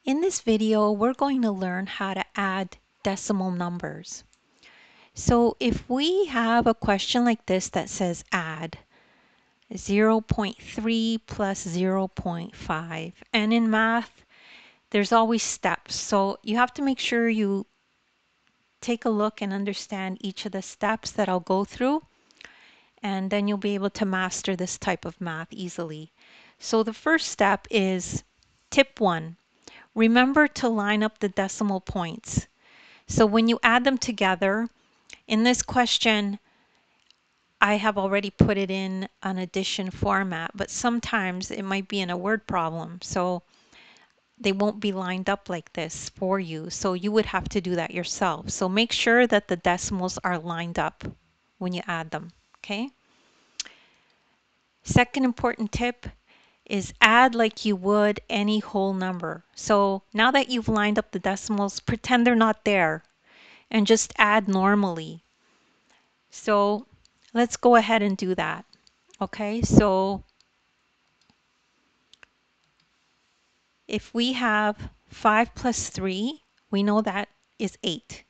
In this video, we're going to learn how to add decimal numbers. So if we have a question like this that says add 0.3 plus 0.5, and in math, there's always steps. So you have to make sure you take a look and understand each of the steps that I'll go through, and then you'll be able to master this type of math easily. So the first step is tip 1. Remember to line up the decimal points. So when you add them together, in this question, I have already put it in an addition format, but sometimes it might be in a word problem. So they won't be lined up like this for you. So you would have to do that yourself. So make sure that the decimals are lined up when you add them, okay? Second important tip is add like you would any whole number. So now that you've lined up the decimals, pretend they're not there and just add normally. So let's go ahead and do that. Okay, so if we have 5 plus 3, we know that is 8.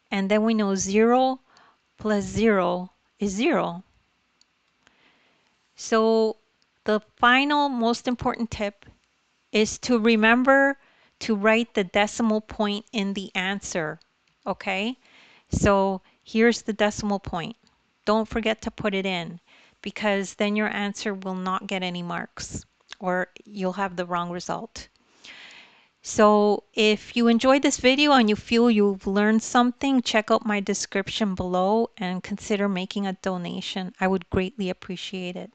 And then we know 0 plus 0 is 0. So the final most important tip is to remember to write the decimal point in the answer. Okay, so here's the decimal point. Don't forget to put it in, because then your answer will not get any marks or you'll have the wrong result. So if you enjoyed this video and you feel you've learned something, check out my description below and consider making a donation. I would greatly appreciate it.